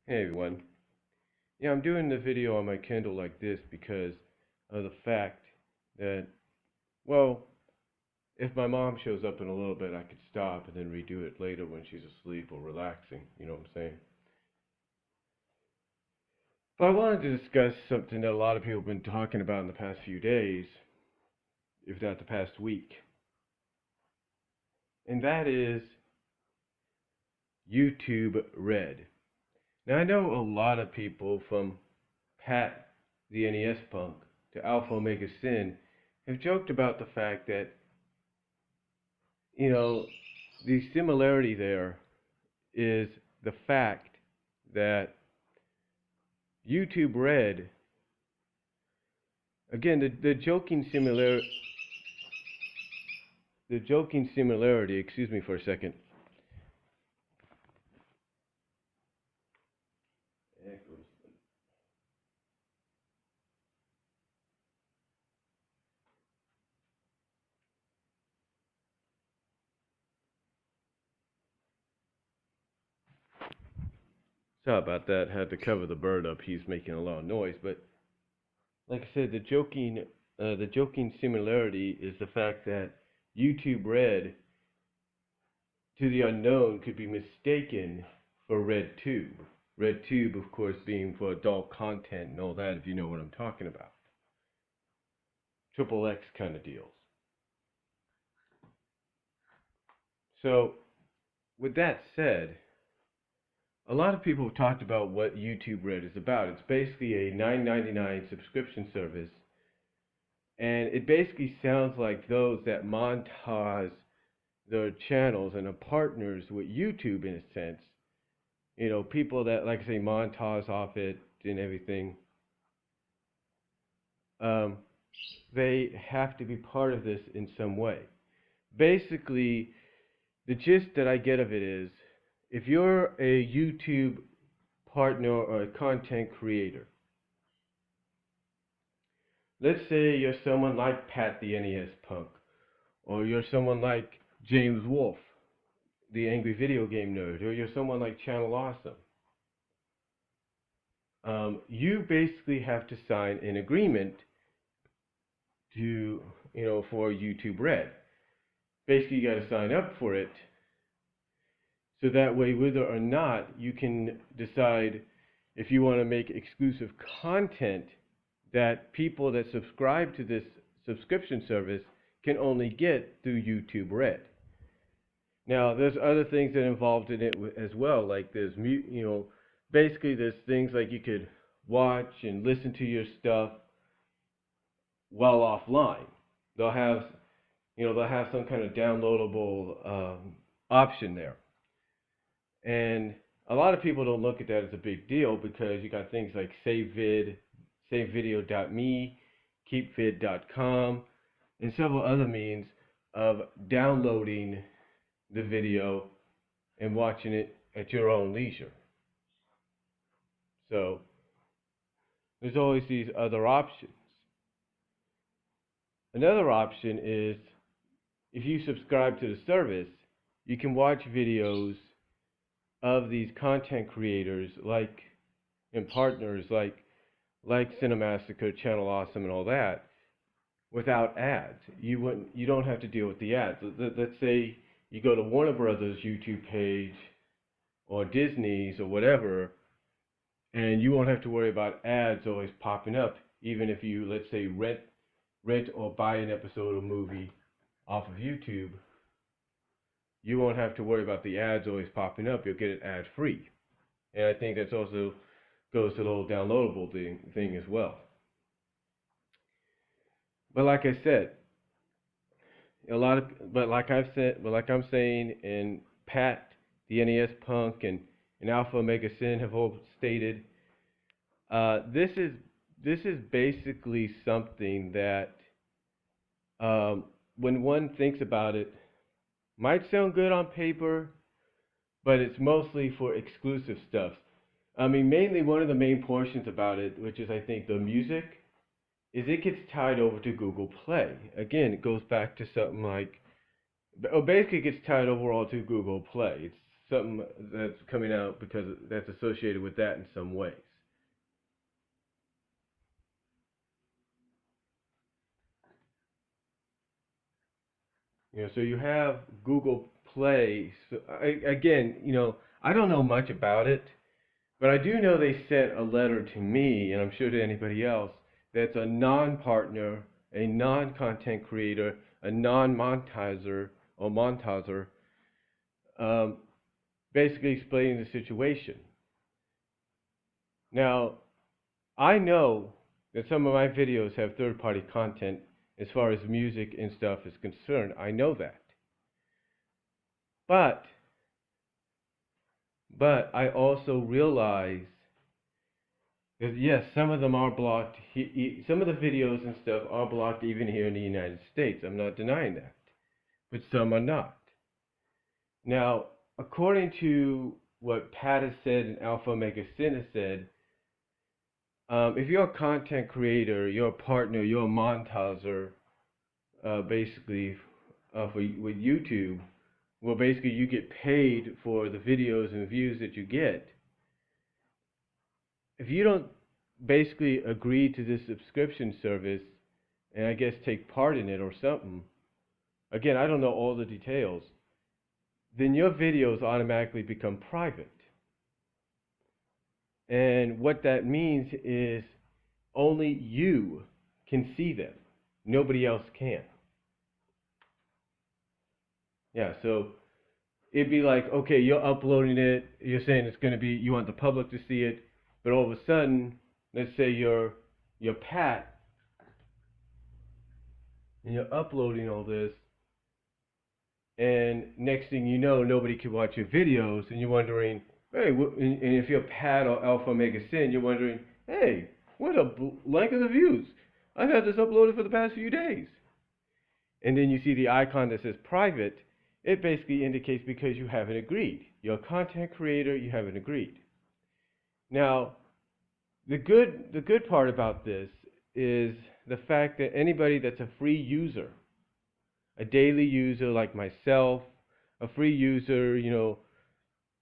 Hey everyone. Yeah, I'm doing the video on my Kindle like this because of the fact that, well, if my mom shows up in a little bit, I could stop and then redo it later when she's asleep or relaxing. You know what I'm saying? But I wanted to discuss something that a lot of people have been talking about in the past few days, if not the past week, and that is YouTubeRED. Now, I know a lot of people from Pat the NES Punk to Alpha Omega Sin have joked about the fact that you know, the similarity there is the fact that YouTube Red, again, the joking similarity, excuse me for a second. Sorry about that. Had to cover the bird up. He's making a lot of noise. But like I said, the joking similarity is the fact that YouTube Red to the unknown could be mistaken for RedTube. RedTube, of course, being for adult content and all that, if you know what I'm talking about. Triple X kind of deals. So, with that said, a lot of people have talked about what YouTube Red is about. It's basically a $9.99 subscription service, and it basically sounds like those that monetize their channels and are partners with YouTube in a sense. You know, people that, like I say, monetize off it and everything. Um, they have to be part of this in some way. Basically, the gist that I get of it is if you're a YouTube partner or a content creator, let's say you're someone like Pat the NES Punk, or you're someone like James Wolf, the Angry Video Game Nerd, or you're someone like Channel Awesome. You basically have to sign an agreement to, for YouTube Red. Basically, you got to sign up for it so that way, whether or not you can decide if you want to make exclusive content that people that subscribe to this subscription service can only get through YouTube Red. Now, there's other things that are involved in it as well, like there's basically there's things like you could watch and listen to your stuff while offline. They'll have they'll have some kind of downloadable option there. And a lot of people don't look at that as a big deal because you got things like savevideo.me, keepvid.com, and several other means of downloading the video and watching it at your own leisure. So there's always these other options. Another option is if you subscribe to the service, you can watch videos of these content creators and partners like Cinemassacre, Channel Awesome, and all that without ads. You don't have to deal with the ads. Let's say you go to Warner Brothers YouTube page or Disney's or whatever, and you won't have to worry about ads always popping up, even if you, let's say, rent or buy an episode of a movie off of YouTube. You won't have to worry about the ads always popping up. You'll get it ad free. And I think that's also goes to the whole downloadable thing as well. But like I said, like I'm saying, and Pat, the NES Punk, and Alpha Omega Sin have all stated, this is basically something that, when one thinks about it, might sound good on paper, but it's mostly for exclusive stuff. I mean, mainly one of the main portions about it, which is I think the music, is it gets tied over to Google Play. Again, it goes back to something like, basically it gets tied overall to Google Play. something that's coming out because that's associated with that in some ways. So you have Google Play. So again, I don't know much about it, but I do know they sent a letter to me, and I'm sure to anybody else, that's a non-partner, a non-content creator, a non-monetizer or monetizer, um, basically explaining the situation. Now, I know that some of my videos have third-party content as far as music and stuff is concerned. I know that. But I also realize that yes, some of them are blocked. Some of the videos and stuff are blocked even here in the United States. I'm not denying that. But some are not. Now, according to what Pat has said and Alpha Omega Sin has said, if you're a content creator, you're a partner, you're a monetizer, basically, with YouTube, well, basically you get paid for the videos and views that you get. If you don't basically agree to this subscription service and I guess take part in it or something, again, I don't know all the details, then your videos automatically become private. And what that means is only you can see them. Nobody else can. Yeah, so it'd be like, okay, you're uploading it, you're saying it's going to be, you want the public to see it, but all of a sudden, let's say you're Pat, and you're uploading all this, and next thing you know, nobody can watch your videos, and you're wondering, hey, and if you're Pat or Alpha Omega Sin, you're wondering, hey, what a blank of the views. I've had this uploaded for the past few days. And then you see the icon that says private. It basically indicates because you haven't agreed. You're a content creator, you haven't agreed. Now, the good part about this is the fact that anybody that's a free user, a daily user like myself, a free user,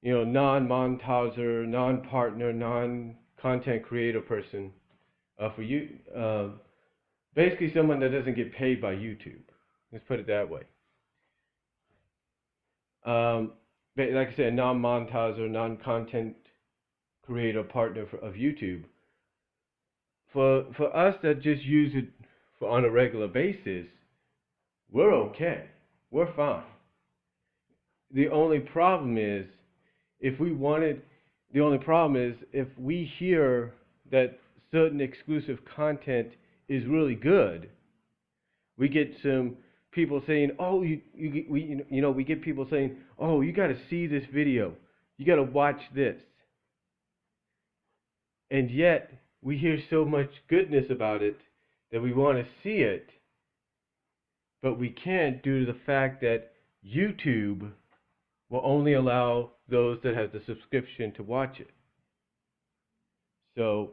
non-monetizer, non-partner, non-content creator person, for you, basically someone that doesn't get paid by YouTube. Let's put it that way. Like I said, non-monetizer, non-content creator partner of YouTube. For us that just use it on a regular basis, we're okay. We're fine. The only problem is if we hear that certain exclusive content is really good, we get some people saying, "Oh, we get people saying, "Oh, you got to see this video. You got to watch this." And yet, we hear so much goodness about it that we want to see it, but we can't due to the fact that YouTube will only allow those that have the subscription to watch it. So,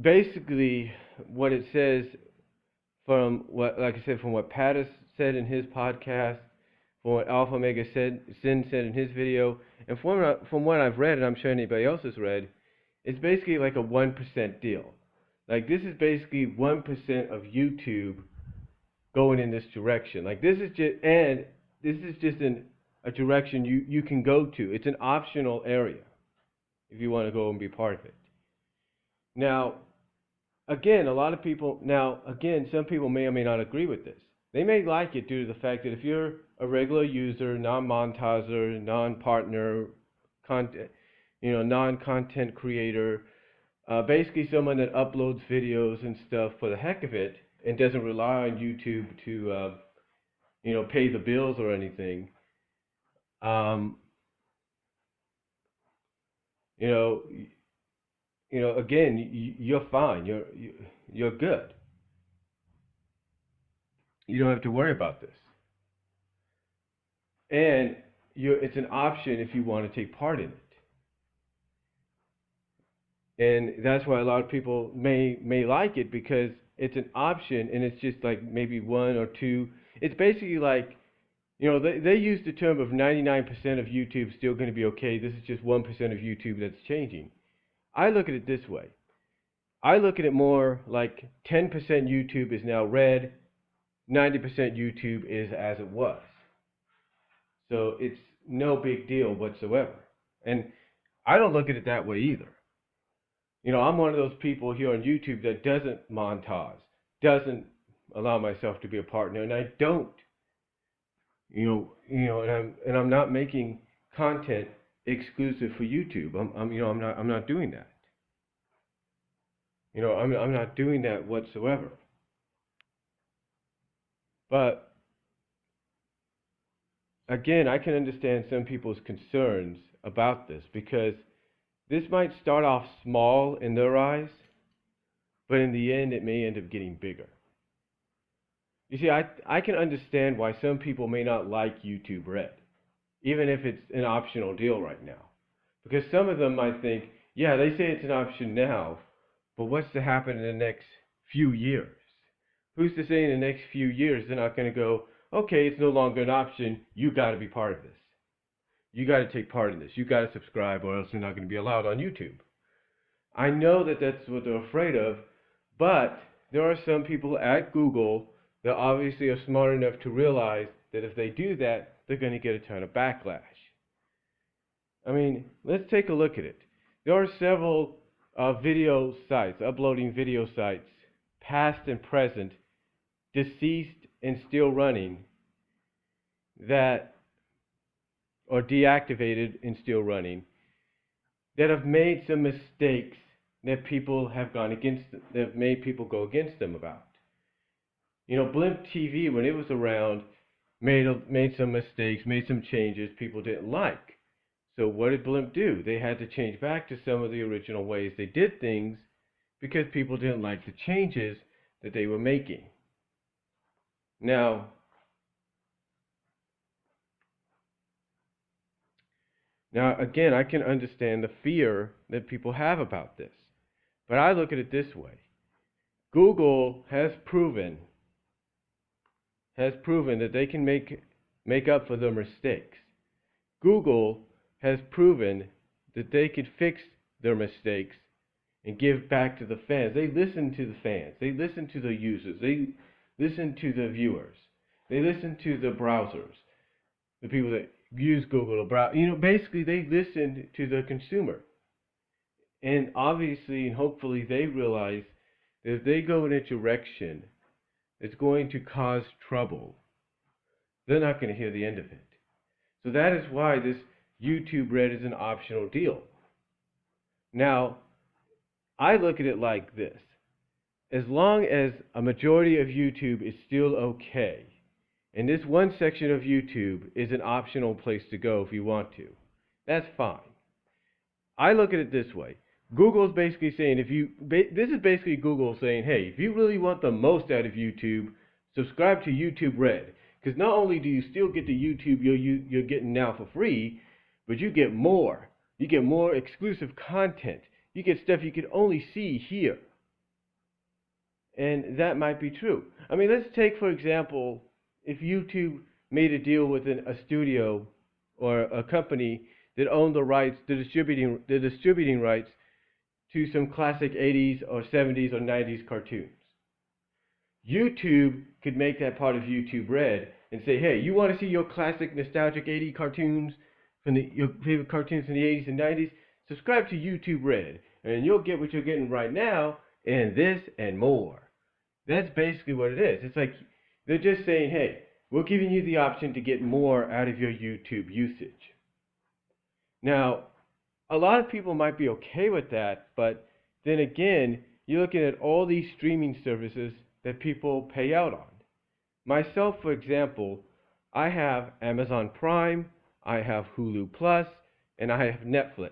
basically, what it says like I said, from what Pat said in his podcast, from what Alpha Omega Sin said in his video, and from what I've read, and I'm sure anybody else has read, it's basically like a 1% deal. Like this is basically 1% of YouTube going in this direction. Like this is just a direction you can go to. It's an optional area if you want to go and be part of it. Now, again, some people may or may not agree with this. They may like it due to the fact that if you're a regular user, non-monetizer, non-partner, non-content creator, basically someone that uploads videos and stuff for the heck of it and doesn't rely on YouTube to, pay the bills or anything, again, you're fine. You're good. You don't have to worry about this. And it's an option if you want to take part in it. And that's why a lot of people may like it because it's an option and it's just like maybe one or two. It's basically like You know, they use the term of 99% of YouTube still going to be okay. This is just 1% of YouTube that's changing. I look at it this way. I look at it more like 10% YouTube is now red, 90% YouTube is as it was. So it's no big deal whatsoever. And I don't look at it that way either. You know, I'm one of those people here on YouTube that doesn't montage, doesn't allow myself to be a partner, and I don't. And I'm not making content exclusive for YouTube. I'm not doing that. I'm not doing that whatsoever. But again, I can understand some people's concerns about this because this might start off small in their eyes, but in the end, it may end up getting bigger. You see, I can understand why some people may not like YouTubeRED, even if it's an optional deal right now. Because some of them might think, yeah, they say it's an option now, but what's to happen in the next few years? Who's to say in the next few years they're not going to go, okay, it's no longer an option, you got to be part of this. You got to take part in this. You got to subscribe or else you're not going to be allowed on YouTube. I know that that's what they're afraid of, but there are some people at Google that obviously are smart enough to realize that if they do that, they're going to get a ton of backlash. I mean, let's take a look at it. There are several video sites, uploading video sites, past and present, deceased and still running, that are deactivated and still running, that have made some mistakes that people have gone against, that have made people go against them about. You know, Blimp TV, when it was around, made some mistakes, made some changes people didn't like. So what did Blimp do? They had to change back to some of the original ways they did things because people didn't like the changes that they were making. Now again, I can understand the fear that people have about this, but I look at it this way. Google has proven that they can make up for their mistakes. Google has proven that they could fix their mistakes and give back to the fans. They listen to the fans. They listen to the users. They listen to the viewers. They listen to the browsers, the people that use Google to browse. You know, basically they listen to the consumer. And obviously and hopefully they realize that if they go in a direction that's going to cause trouble, they're not going to hear the end of it. So that is why this YouTubeRED is an optional deal. Now, I look at it like this. As long as a majority of YouTube is still okay, and this one section of YouTube is an optional place to go if you want to, that's fine. I look at it this way. Google's basically saying, this is basically Google saying, hey, if you really want the most out of YouTube, subscribe to YouTubeRED. Because not only do you still get the YouTube you're getting now for free, but you get more. You get more exclusive content. You get stuff you could only see here. And that might be true. I mean, let's take, for example, if YouTube made a deal with a studio or a company that owned the rights, the distributing rights to some classic 80s or 70s or 90s cartoons. YouTube could make that part of YouTubeRED and say, hey, you want to see your classic nostalgic 80s cartoons your favorite cartoons from the 80s and 90s? Subscribe to YouTubeRED, and you'll get what you're getting right now, and this and more. That's basically what it is. It's like they're just saying, hey, we're giving you the option to get more out of your YouTube usage. Now, a lot of people might be okay with that, but then again, you're looking at all these streaming services that people pay out on. Myself, for example, I have Amazon Prime, I have Hulu Plus, and I have Netflix.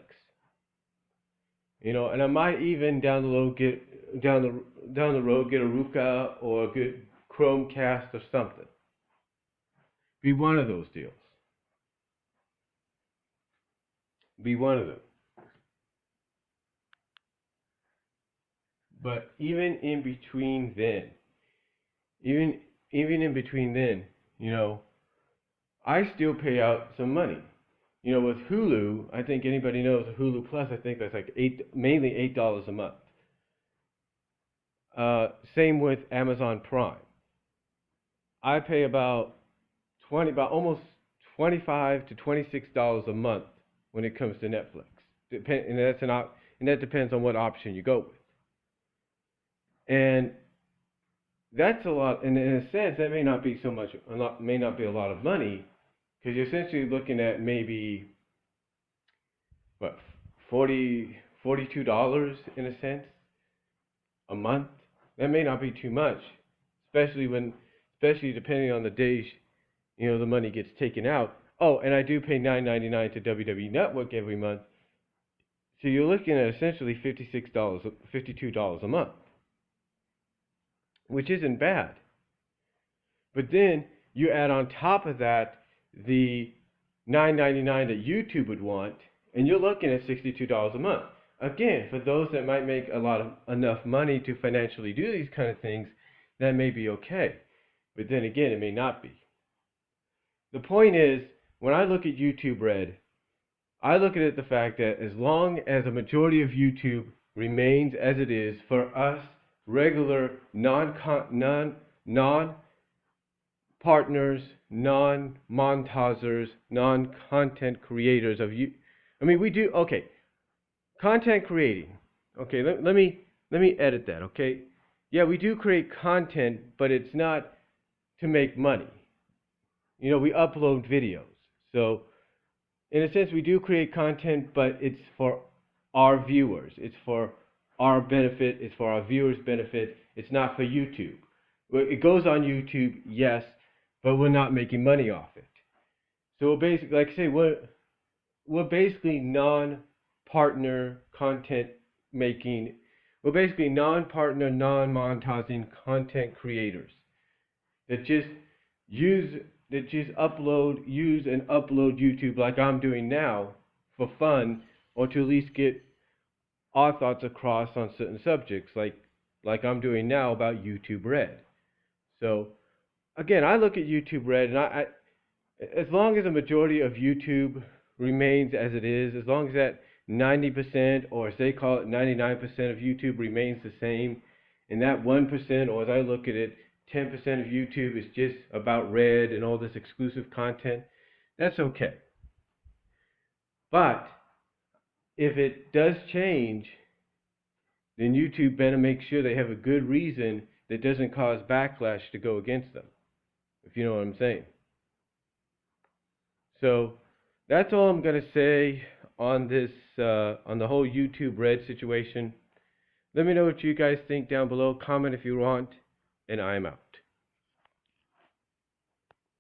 You know, and I might even down the road get a Ruka or a good Chromecast or something. Be one of those deals. Be one of them. But even in between then, you know, I still pay out some money. You know, with Hulu, I think anybody knows Hulu Plus. I think that's like mainly $8 a month. Same with Amazon Prime. I pay about almost $25 to $26 a month when it comes to Netflix. And that depends on what option you go with. And that's a lot. And in a sense, that may not be may not be a lot of money, because you're essentially looking at maybe what, 40, $42 in a sense a month. That may not be too much, especially depending on the days, the money gets taken out. Oh, and I do pay $9.99 to WWE Network every month. So you're looking at essentially $52 a month, which isn't bad. But then you add on top of that the $9.99 that YouTube would want, and you're looking at $62 a month. Again, for those that might make enough money to financially do these kind of things, that may be okay. But then again, it may not be. The point is, when I look at YouTubeRED, I look at it the fact that as long as a majority of YouTube remains as it is for us regular non-partners, non-monetizers, non-content creators of you. I mean, we do okay. Content creating. Okay, let me edit that. Okay, yeah, we do create content, but it's not to make money. We upload videos, so in a sense, we do create content, but it's for our viewers. It's for our benefit. It's for our viewers' benefit. It's not for YouTube. It goes on YouTube, yes, but we're not making money off it. So we're basically, like I say, we're basically non-partner content making. We're basically non-partner, non-monetizing content creators that just use upload YouTube like I'm doing now for fun, or to at least get our thoughts across on certain subjects, like I'm doing now about YouTubeRED. So again, I look at YouTubeRED, and I as long as the majority of YouTube remains as it is, as long as that 90%, or as they call it, 99% of YouTube remains the same, and that 1%, or as I look at it, 10% of YouTube is just about Red and all this exclusive content, that's okay. But if it does change, then YouTube better make sure they have a good reason that doesn't cause backlash to go against them, if you know what I'm saying. So that's all I'm going to say on this, on the whole YouTubeRED situation. Let me know what you guys think down below. Comment if you want, and I'm out.